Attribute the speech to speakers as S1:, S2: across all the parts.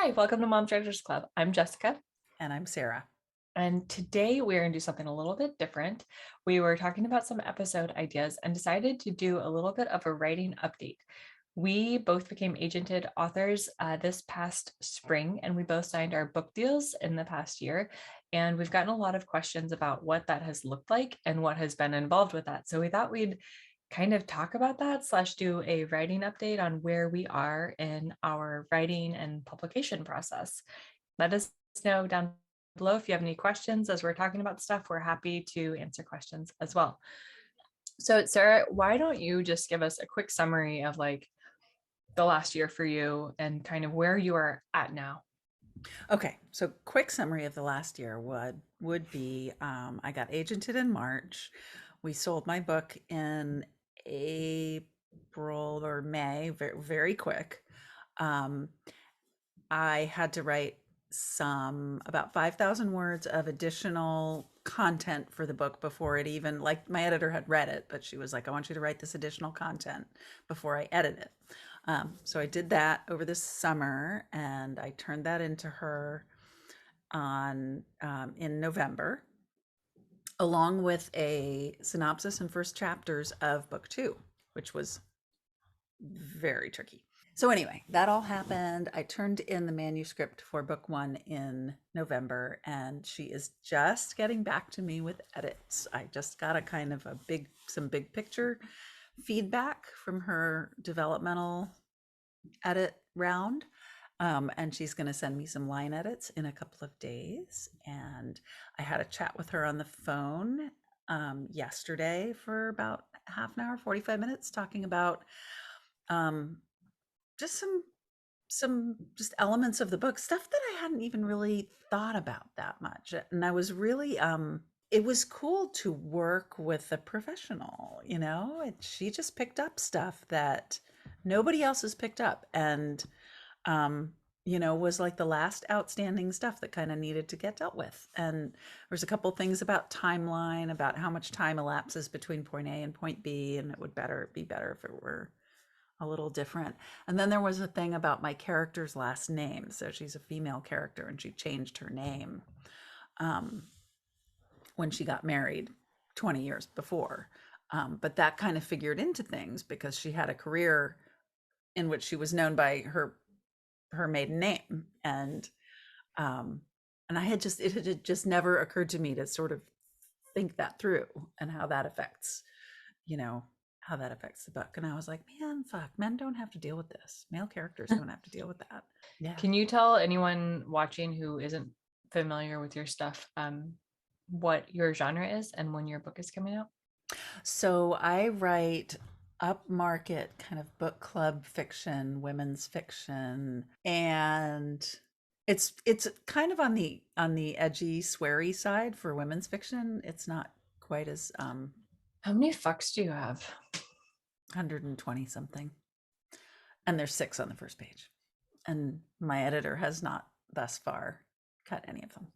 S1: Hi, welcome to Mom's Writers Club. I'm Jessica,
S2: And I'm Sarah.
S1: and today we're going to do something a little bit different. We were talking about some episode ideas and decided to do a little bit of a writing update. We both became agented authors this past spring, and we both signed our book deals in the past year. And we've gotten a lot of questions about what that has looked like and what has been involved with that. So we thought we'd kind of talk about that / do a writing update on where we are in our writing and publication process. Let us know down below if you have any questions as we're talking about stuff. We're happy to answer questions as well. So Sarah, why don't you just give us a quick summary of like the last year for you and kind of where you are at now?
S2: Okay, so quick summary of the last year would be I got agented in March. We sold my book in April or May, very, very quick. Um, I had to write about 5,000 words of additional content for the book before it even, like my editor had read it, but she was like, I want you to write this additional content before I edit it. So I did that over this summer and I turned that into her on in November, along with a synopsis and first chapters of book two, which was very tricky. So anyway, that all happened. I turned in the manuscript for book one in November, and she is just getting back to me with edits. I just got some big picture feedback from her developmental edit round. And she's going to send me some line edits in a couple of days. And I had a chat with her on the phone yesterday for about half an hour, 45 minutes, talking about um, just some just elements of the book, stuff that I hadn't even really thought about that much. And I was really it was cool to work with a professional, and she just picked up stuff that nobody else has picked up, and um was like the last outstanding stuff that kind of needed to get dealt with. And there's a couple things about timeline, about how much time elapses between point A and point B, and it would be better if it were a little different. And then there was a thing about my character's last name. So she's a female character and she changed her name um, when she got married 20 years before. But that kind of figured into things because she had a career in which she was known by her maiden name. And I had just, it had just never occurred to me to sort of think that through and how that affects, you know, how that affects the book. And I was like, man, fuck, men don't have to deal with this. Male characters don't have to deal with that. Yeah.
S1: Can you tell anyone watching who isn't familiar with your stuff what your genre is and when your book is coming out?
S2: So I write upmarket kind of book club fiction, women's fiction, and it's kind of on the edgy, sweary side for women's fiction. It's not quite as
S1: How many fucks do you have?
S2: 120 something. And there's 6 on the first page. And my editor has not thus far cut any of them,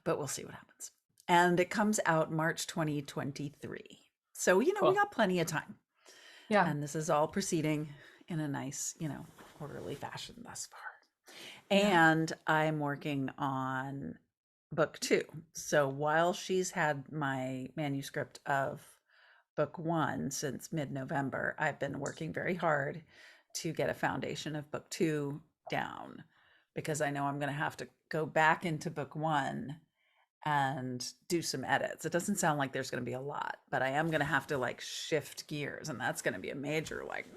S2: but we'll see what happens. And it comes out March 2023. So, we
S1: Cool.
S2: got plenty of time.
S1: Yeah.
S2: And this is all proceeding in a nice, orderly fashion thus far.
S1: Yeah.
S2: And I'm working on book two. So while she's had my manuscript of book one since mid-November, I've been working very hard to get a foundation of book two down, because I know I'm going to have to go back into book one and do some edits. It doesn't sound like there's going to be a lot, but I am going to have to like shift gears, and that's going to be a major like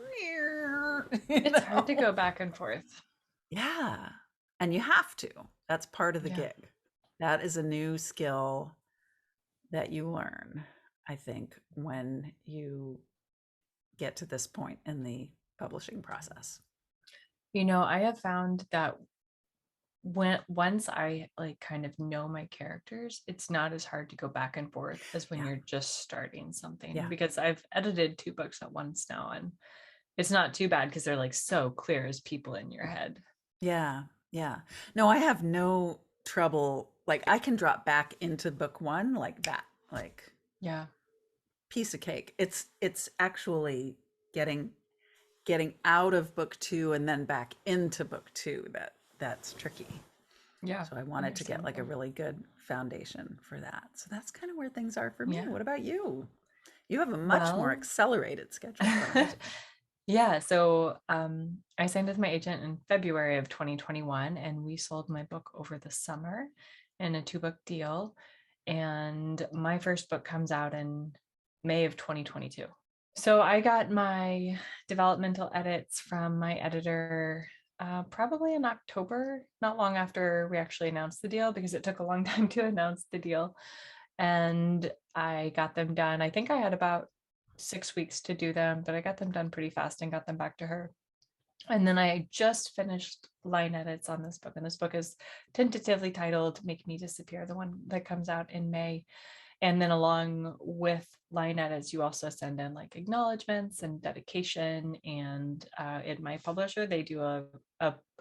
S1: It's hard to go back and forth.
S2: Yeah. And you have to. That's part of the
S1: Yeah.
S2: gig. That is a new skill that you learn, I think, when you get to this point in the publishing process.
S1: I have found that once I like kind of know my characters, it's not as hard to go back and forth as when
S2: Yeah.
S1: you're just starting something,
S2: Yeah.
S1: because I've edited 2 books at once now, and it's not too bad because they're like so clear as people in your head.
S2: Yeah. Yeah. No, I have no trouble. Like, I can drop back into book one like that. Like,
S1: Yeah.
S2: piece of cake. It's actually getting out of book two and then back into book two that's tricky.
S1: Yeah,
S2: So I wanted to get like a
S1: understandable.
S2: really good foundation for that. So that's kind of where things are for me.
S1: Yeah.
S2: What about you? You have a much more
S1: Well,
S2: accelerated schedule than I do.
S1: yeah. So I signed with my agent in February of 2021, and we sold my book over the summer in a 2-book deal. And my first book comes out in May of 2022. So I got my developmental edits from my editor probably in October, not long after we actually announced the deal, because it took a long time to announce the deal. And I got them done. I think I had about 6 weeks to do them, but I got them done pretty fast and got them back to her. And then I just finished line edits on this book. And this book is tentatively titled Make Me Disappear, the one that comes out in May. And then along with line edits, you also send in like acknowledgments and dedication. And in my publisher, they do a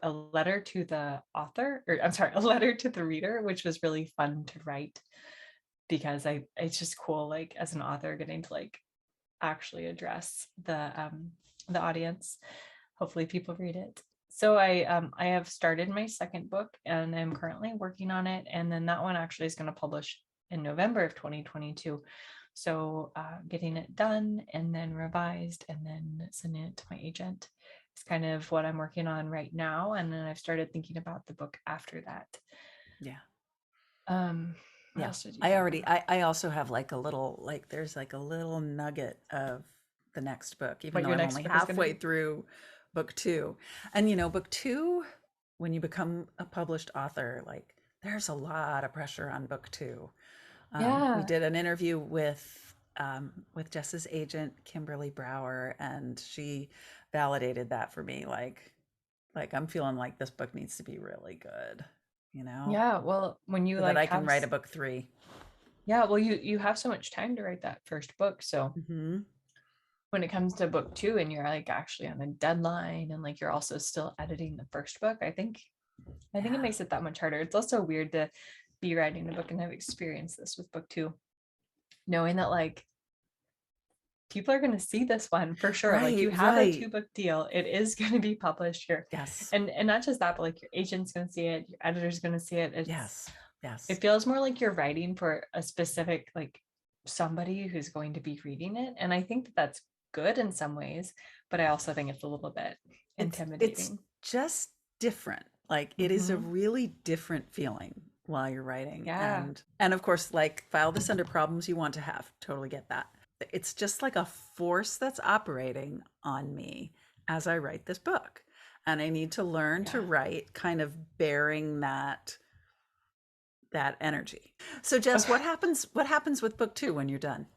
S1: letter to the author, or I'm sorry, a letter to the reader, which was really fun to write because it's just cool, like as an author, getting to like actually address the audience. Hopefully people read it. So I have started my second book and I'm currently working on it. And then that one actually is going to publish in November of 2022. So getting it done and then revised and then sending it to my agent is kind of what I'm working on right now. And then I've started thinking about the book after that.
S2: Yeah.
S1: What
S2: Yeah.
S1: else did you
S2: I
S1: have
S2: already,
S1: on?
S2: I also have like a little, like, there's like a little nugget of the next book, even
S1: What
S2: though
S1: your
S2: I'm
S1: next
S2: only
S1: book is going to
S2: halfway
S1: be?
S2: through book two. And, you know, book two, when you become a published author, like, there's a lot of pressure on book two. We
S1: Yeah.
S2: did an interview with Jess's agent, Kimberly Brower, and she validated that for me. Like I'm feeling like this book needs to be really good, you know,
S1: Yeah. Well, when you
S2: so that
S1: like
S2: I can write a book three.
S1: yeah, well, you have so much time to write that first book. So
S2: Hmm.
S1: when it comes to book two and you're like actually on a deadline and like you're also still editing the first book, I think it
S2: Yeah.
S1: makes it that much harder. It's also weird to be writing a book and have experienced this with book two, knowing that like people are going to see this one for sure. Like
S2: Right,
S1: you have a
S2: right.
S1: 2-book deal, it is going to be published here,
S2: Yes.
S1: and not just that, but like your agent's going to see it, your editor's going to see it.
S2: Yes.
S1: It
S2: Yes.
S1: feels more like you're writing for a specific like somebody who's going to be reading it, and I think that that's good in some ways, but I also think it's a little bit
S2: It's
S1: intimidating.
S2: just different. Like it is a
S1: Hmm.
S2: really different feeling while you're writing.
S1: Yeah.
S2: And of course, like file this under problems you want to have. Totally get that. It's just like a force that's operating on me as I write this book. And I need to learn to
S1: Yeah.
S2: write kind of bearing that energy. So Jess,
S1: Okay.
S2: what happens with book two when you're done?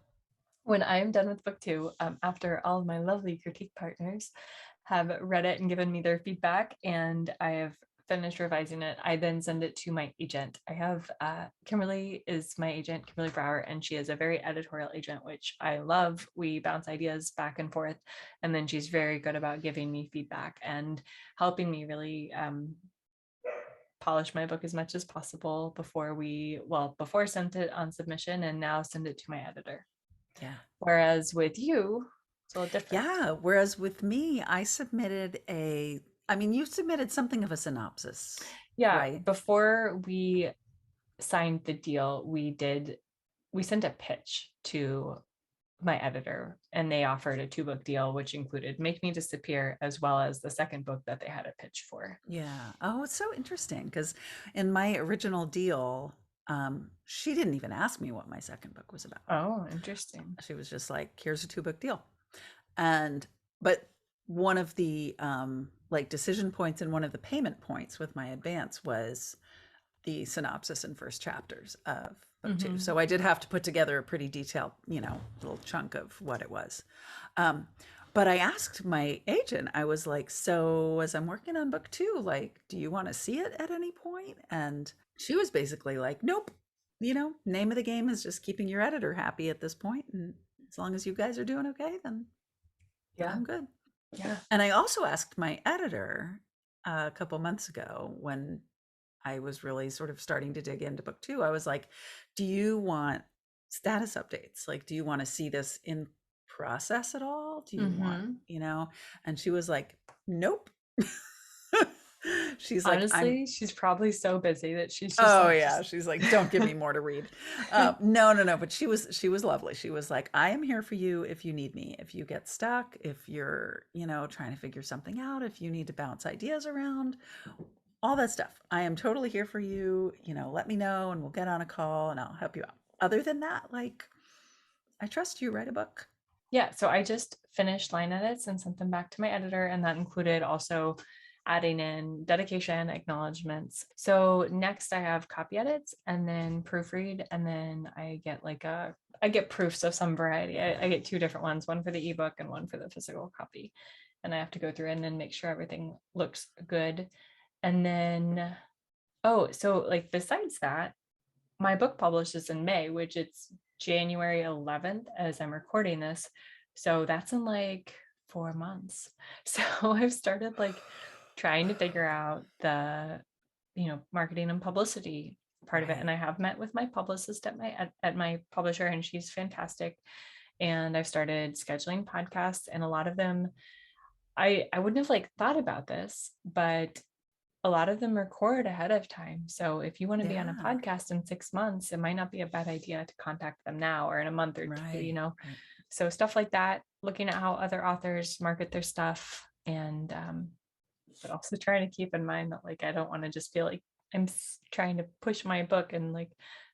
S1: When I'm done with book two, after all of my lovely critique partners have read it and given me their feedback, and I have finished revising it, I then send it to my agent. I have Kimberly is my agent, Kimberly Brower, and she is a very editorial agent, which I love. We bounce ideas back and forth, and then she's very good about giving me feedback and helping me really polish my book as much as possible before I sent it on submission and now send it to my editor.
S2: Yeah.
S1: Whereas with you, it's a little different.
S2: Yeah. Whereas with me, I mean, you submitted something of a synopsis,
S1: Yeah,
S2: right?
S1: before we signed the deal, we sent a pitch to my editor and they offered a 2-book deal, which included Make Me Disappear as well as the second book that they had a pitch for.
S2: Yeah. Oh, it's so interesting because in my original deal, she didn't even ask me what my second book was about.
S1: Oh, interesting.
S2: She was just like, here's a 2-book deal. And, but one of the like decision points and one of the payment points with my advance was the synopsis and first chapters of book two.
S1: Hmm.
S2: So I did have to put together a pretty detailed, you know, little chunk of what it was. Um, but I asked my agent, I was like, so as I'm working on book two, like, do you want to see it at any point? And she was basically like, nope. You know, name of the game is just keeping your editor happy at this point. And as long as you guys are doing okay, then
S1: Yeah.
S2: I'm good.
S1: Yeah.
S2: And I also asked my editor a couple months ago when I was really sort of starting to dig into book two. I was like, do you want status updates? Like, do you want to see this in process at all? Do you want,
S1: Hmm.
S2: you know? And she was like, nope. She's like, I'm
S1: Honestly, she's probably so busy that she's just
S2: Oh
S1: like,
S2: yeah,
S1: just
S2: she's like, don't give me more to read. No, no, no. But she was lovely. She was like, I am here for you if you need me. If you get stuck, if you're trying to figure something out, if you need to bounce ideas around, all that stuff. I am totally here for you. Let me know and we'll get on a call and I'll help you out. Other than that, like, I trust you. Write a book.
S1: yeah. So I just finished line edits and sent them back to my editor, and that included also adding in dedication acknowledgments. So next I have copy edits and then proofread, and then I get proofs of some variety. I get two different ones, one for the ebook and one for the physical copy. And I have to go through and then make sure everything looks good. And then, oh, so like besides that, my book publishes in May, which it's January 11th as I'm recording this. So that's in like 4 months. So I've started like trying to figure out the, marketing and publicity part of it. And
S2: Right.
S1: I have met with my publicist at my publisher, and she's fantastic. And I've started scheduling podcasts, and a lot of them I wouldn't have like thought about this, but a lot of them record ahead of time. So if you want to be on a
S2: Yeah.
S1: podcast in 6 months, it might not be a bad idea to contact them now or in a month or two.
S2: Right. Right.
S1: So stuff like that, looking at how other authors market their stuff, and but also trying to keep in mind that like I don't want to just feel like I'm trying to push my book and like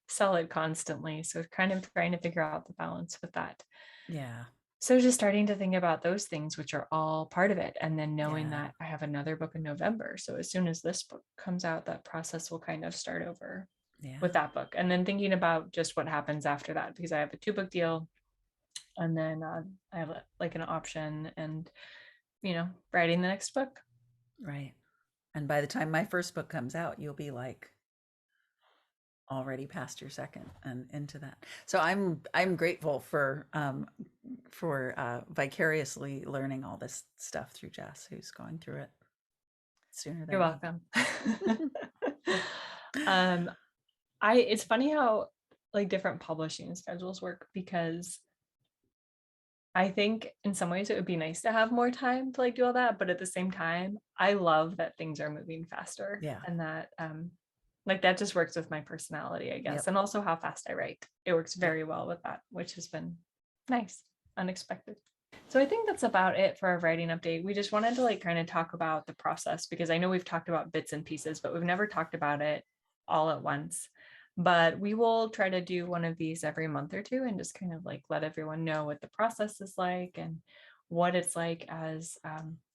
S1: sell it constantly. So kind of trying to figure out the balance with that.
S2: Yeah.
S1: So just starting to think about those things, which are all part of it. And then knowing
S2: Yeah.
S1: that I have another book in November. So as soon as this book comes out, that process will kind of start over with
S2: Yeah.
S1: that book. And then thinking about just what happens after that, because I have a 2 book deal, and then I have like an option, and, writing the next book.
S2: Right. And by the time my first book comes out, you'll be like already past your second and into that. So I'm grateful for vicariously learning all this stuff through Jess, who's going through it sooner
S1: You're
S2: than me.
S1: welcome. um, it's funny how like different publishing schedules work, because I think in some ways it would be nice to have more time to like do all that, but at the same time, I love that things are moving faster,
S2: Yeah.
S1: and that like that just works with my personality, I guess,
S2: Yep.
S1: and also how fast I write. It works
S2: Yep.
S1: very well with that, which has been nice, unexpected. So I think that's about it for our writing update. We just wanted to like kind of talk about the process, because I know we've talked about bits and pieces, but we've never talked about it all at once. But we will try to do one of these every month or two and just kind of like let everyone know what the process is like and what it's like as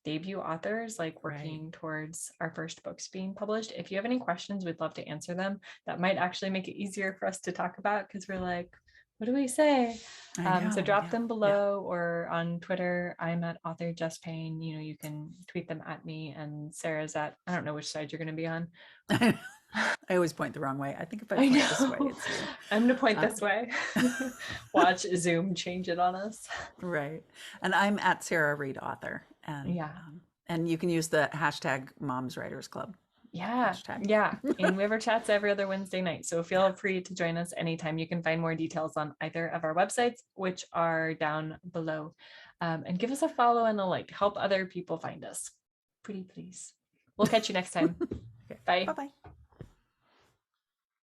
S1: debut authors, like
S2: Right.
S1: working towards our first books being published. If you have any questions, we'd love to answer them. That might actually make it easier for us to talk about, because we're like, what do we say?
S2: I
S1: So
S2: know.
S1: drop
S2: Yeah.
S1: them
S2: Yeah.
S1: below, or on Twitter. I'm at author Jess Payne. You can tweet them at me, and Sarah's at, I don't know which side you're going to be on.
S2: I always point the wrong way. I think if I
S1: I
S2: point this way,
S1: know.
S2: it's you.
S1: I'm going to point
S2: Uh,
S1: this way. Watch Zoom change it on us.
S2: right. And I'm at Sarah Reed Author,
S1: Yeah.
S2: and you can use the hashtag Moms Writers Club
S1: Yeah.
S2: hashtag.
S1: Yeah. And we have our chats every other Wednesday night. So
S2: Yeah.
S1: feel free to join us anytime. You can find more details on either of our websites, which are down below. And give us a follow and a like. Help other people find us. Pretty please. We'll catch you next time.
S2: Okay. Bye
S1: Bye.
S2: bye.